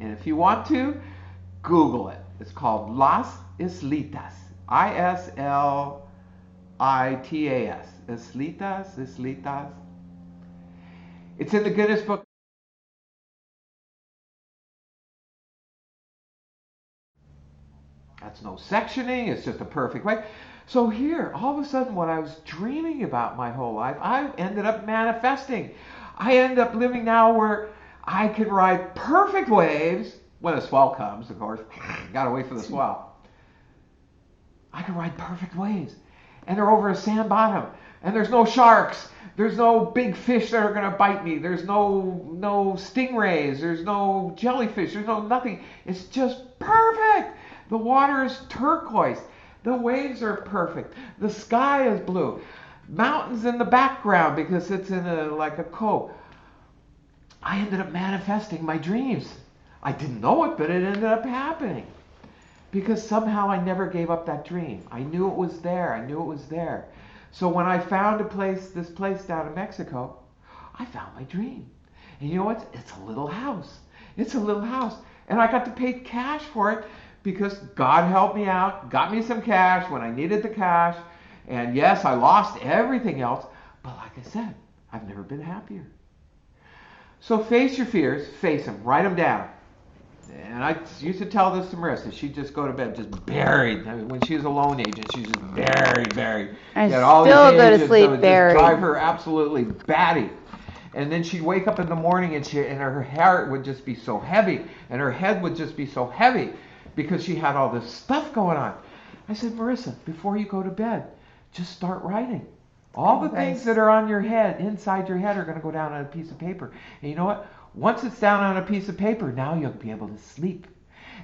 And if you want to, Google it. It's called Las Islitas. Islitas. Islitas, Islitas. It's in the Guinness Book. That's no sectioning. It's just a perfect way. So here, all of a sudden, what I was dreaming about my whole life, I ended up manifesting. I end up living now where I can ride perfect waves when a swell comes, of course. Gotta wait for the swell. I can ride perfect waves. And they're over a sand bottom. And there's no sharks. There's no big fish that are going to bite me. There's no stingrays. There's no jellyfish. There's no nothing. It's just perfect. The water is turquoise. The waves are perfect. The sky is blue. Mountains in the background because it's in like a cove. I ended up manifesting my dreams. I didn't know it, but it ended up happening. Because somehow I never gave up that dream. I knew it was there. I knew it was there. So when I found this place down in Mexico, I found my dream. And you know what? It's a little house. It's a little house. And I got to pay cash for it because God helped me out, got me some cash when I needed the cash. And yes, I lost everything else. But like I said, I've never been happier. So face your fears, face them, write them down. And I used to tell this to Marissa. She'd just go to bed just buried. I mean, when she was a loan agent, she was just buried. I all still these go to sleep would buried. Just drive her absolutely batty. And then she'd wake up in the morning and her heart would just be so heavy. And her head would just be so heavy because she had all this stuff going on. I said, Marissa, before you go to bed, just start writing. All the things that are on your head, inside your head, are going to go down on a piece of paper. And you know what? Once it's down on a piece of paper, now you'll be able to sleep.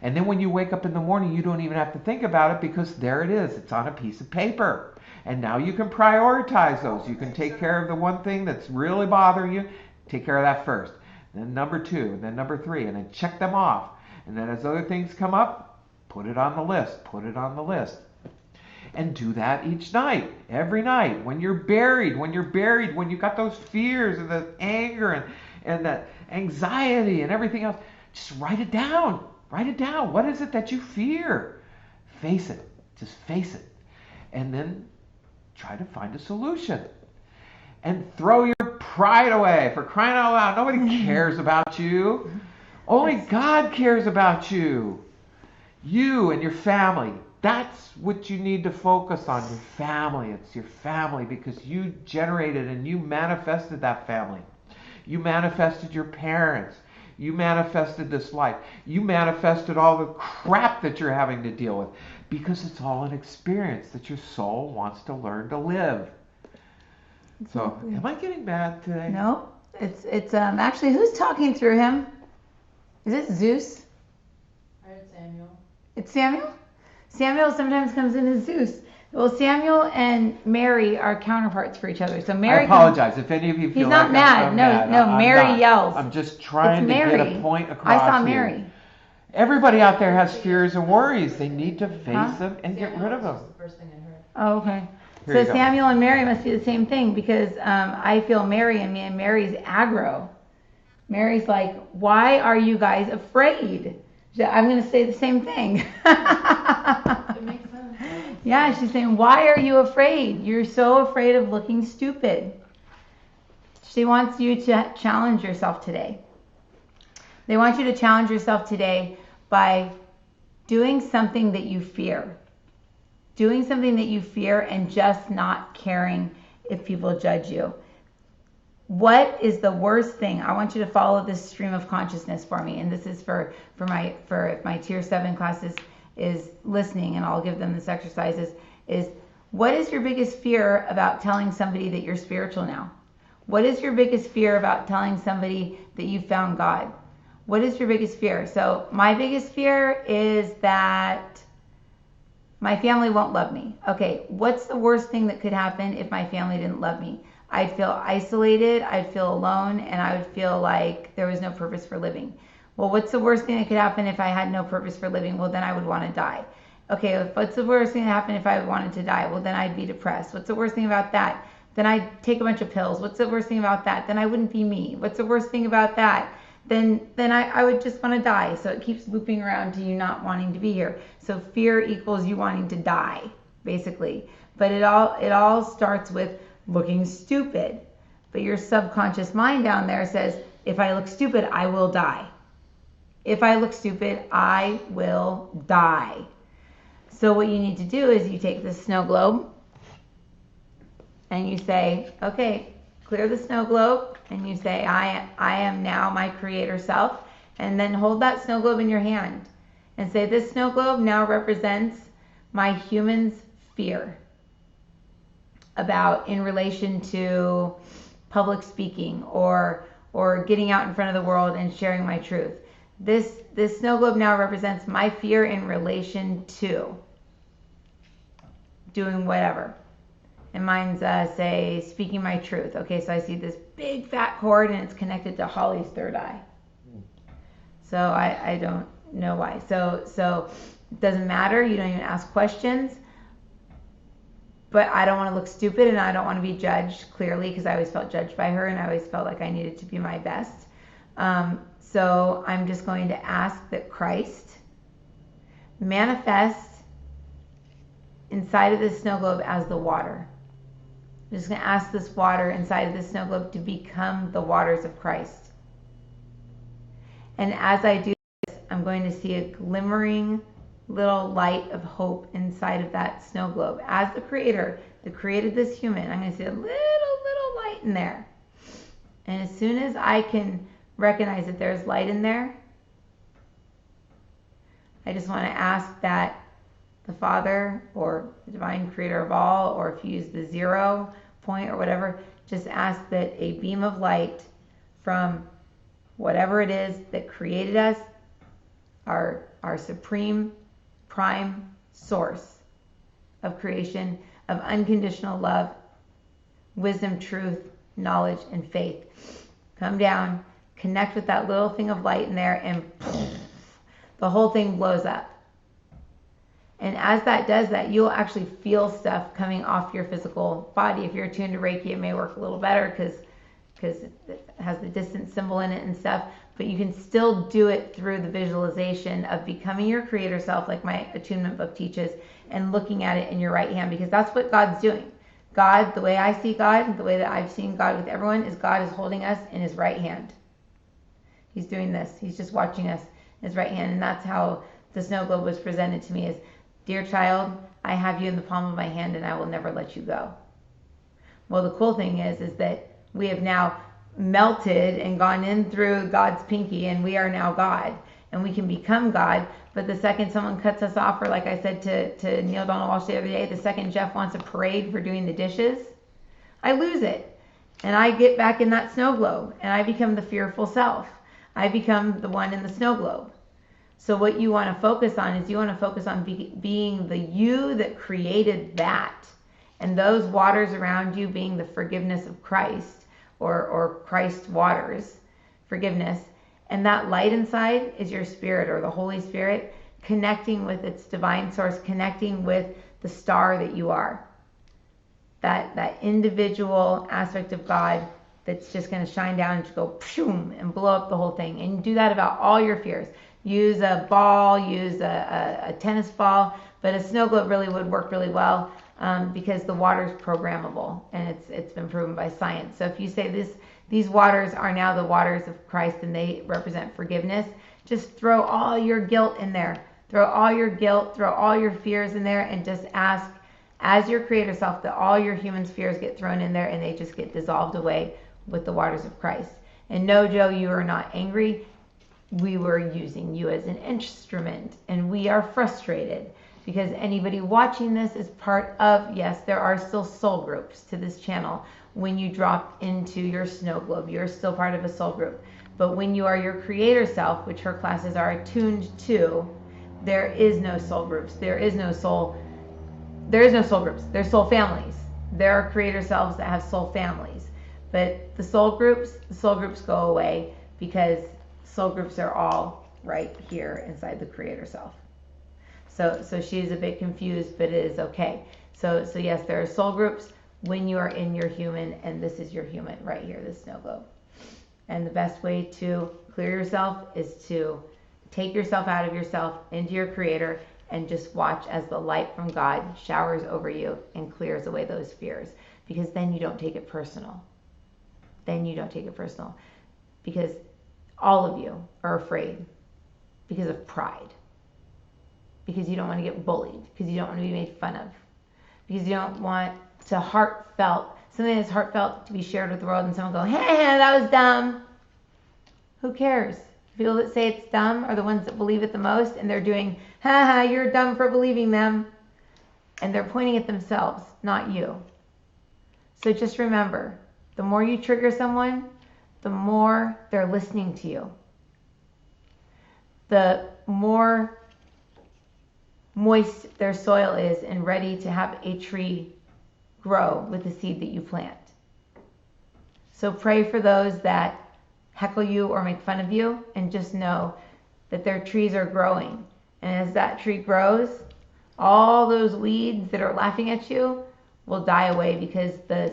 And then when you wake up in the morning, you don't even have to think about it because there it is. It's on a piece of paper. And now you can prioritize those. You can take care of the one thing that's really bothering you. Take care of that first. Then number 2, and then number 3, and then check them off. And then as other things come up, put it on the list. Put it on the list. And do that each night, every night. When you're buried, when you got those fears and the anger and that anxiety and everything else, just write it down. Write it down. What is it that you fear? Face it. Just face it. And then try to find a solution. And throw your pride away. For crying out loud, nobody cares about you. Only God cares about you. You and your family. That's what you need to focus on, your family. It's your family because you generated and you manifested that family. You manifested your parents. You manifested this life. You manifested all the crap that you're having to deal with because it's all an experience that your soul wants to learn to live. Exactly. So, am I getting mad today? No. It's actually, who's talking through him? Is it Zeus? I heard Samuel. It's Samuel? Samuel sometimes comes in as Zeus. Well, Samuel and Mary are counterparts for each other. So Mary. I apologize if any of you feel he's not like mad. I'm no, mad. no. Mary not. yells. I'm just trying to get a point across. I saw here. Mary. Everybody out there has fears and worries. They need to face them and get rid of them. That's the first thing I heard. Oh, okay. Here So Samuel and Mary must be the same thing because I feel Mary in me, and Mary's aggro. Mary's like, why are you guys afraid? I'm going to say the same thing. It makes sense. Yeah, she's saying, why are you afraid? You're so afraid of looking stupid. She wants you to challenge yourself today. They want you to challenge yourself today by doing something that you fear. Doing something that you fear and just not caring if people judge you. What is the worst thing? I want you to follow this stream of consciousness for me. And this is for my tier 7 classes is listening, and I'll give them this exercises, is what is your biggest fear about telling somebody that you're spiritual now? What is your biggest fear about telling somebody that you found God? What is your biggest fear? So my biggest fear is that my family won't love me. Okay, what's the worst thing that could happen if my family didn't love me? I'd feel isolated, I'd feel alone, and I would feel like there was no purpose for living. Well, what's the worst thing that could happen if I had no purpose for living? Well, then I would want to die. Okay, what's the worst thing that happened if I wanted to die? Well, then I'd be depressed. What's the worst thing about that? Then I'd take a bunch of pills. What's the worst thing about that? Then I wouldn't be me. What's the worst thing about that? then I would just want to die. So it keeps looping around to you not wanting to be here. So fear equals you wanting to die, basically. But it all starts with looking stupid. But your subconscious mind down there says, if I look stupid, I will die. If I look stupid, I will die. So what you need to do is you take this snow globe and you say, okay, clear the snow globe, and you say, I am now my creator self, and then hold that snow globe in your hand and say, this snow globe now represents my human's fear about in relation to public speaking or getting out in front of the world and sharing my truth. This snow globe now represents my fear in relation to doing whatever. And mine's, say, speaking my truth. Okay, so I see this big fat cord and it's connected to Holly's third eye. So I don't know why. So it doesn't matter. You don't even ask questions. But I don't want to look stupid and I don't want to be judged clearly, because I always felt judged by her and I always felt like I needed to be my best. So I'm just going to ask that Christ manifest inside of this snow globe as the water. I'm just going to ask this water inside of this snow globe to become the waters of Christ. And as I do this, I'm going to see a glimmering little light of hope inside of that snow globe. As the creator that created this human, I'm going to see a little light in there. And as soon as I can recognize that there's light in there, I just want to ask that the Father or the divine creator of all, or if you use the 0 point or whatever, just ask that a beam of light from whatever it is that created us, our supreme prime source of creation, of unconditional love, wisdom, truth, knowledge, and faith, come down, connect with that little thing of light in there, and the whole thing blows up. And as that does that, you'll actually feel stuff coming off your physical body. If you're attuned to Reiki, it may work a little better because it has the distance symbol in it and stuff. But you can still do it through the visualization of becoming your creator self, like my attunement book teaches, and looking at it in your right hand, because that's what God's doing. God, the way I see God, the way that I've seen God with everyone, is God is holding us in his right hand. He's doing this. He's just watching us in his right hand. And that's how the snow globe was presented to me, is, dear child, I have you in the palm of my hand and I will never let you go. Well, the cool thing is that we have now melted and gone in through God's pinky, and we are now God, and we can become God. But the second someone cuts us off, or like I said to Neil Donald Walsh the other day, the second Jeff wants a parade for doing the dishes, I lose it. And I get back in that snow globe, and I become the fearful self. I become the one in the snow globe. So what you want to focus on is you want to focus on being the you that created that. And those waters around you being the forgiveness of Christ, or Christ waters, forgiveness. And that light inside is your spirit, or the Holy Spirit, connecting with its divine source, connecting with the star that you are. That individual aspect of God that's just going to shine down and just go pshoom and blow up the whole thing. And do that about all your fears. Use a ball, use a tennis ball, but a snow globe really would work really well, because the water is programmable, and it's been proven by science. So if you say these waters are now the waters of Christ and they represent forgiveness, just throw all your guilt in there. Throw all your guilt, throw all your fears in there, and just ask, as your creator self, that all your human fears get thrown in there and they just get dissolved away with the waters of Christ. And no, Joe, you are not angry. We were using you as an instrument, and we are frustrated because anybody watching this is part of, yes, there are still soul groups to this channel. When you drop into your snow globe, you're still part of a soul group. But when you are your creator self, which her classes are attuned to, there is no soul groups. There is no soul groups. There's soul families. There are creator selves that have soul families. But the soul groups go away, because soul groups are all right here inside the creator self. So she's a bit confused, but it is okay. So yes, there are soul groups when you are in your human, and this is your human right here, this snow globe. And the best way to clear yourself is to take yourself out of yourself into your Creator and just watch as the light from God showers over you and clears away those fears. Because then you don't take it personal. Then you don't take it personal. Because all of you are afraid because of pride. Because you don't want to get bullied. Because you don't want to be made fun of. Because you don't want something that's heartfelt to be shared with the world and someone go, hey, that was dumb. Who cares? People that say it's dumb are the ones that believe it the most, and they're doing, you're dumb for believing them. And they're pointing at themselves, not you. So just remember, the more you trigger someone, the more they're listening to you. The more moist their soil is and ready to have a tree grow with the seed that you plant. So pray for those that heckle you or make fun of you, and just know that their trees are growing. And as that tree grows, all those weeds that are laughing at you will die away, because the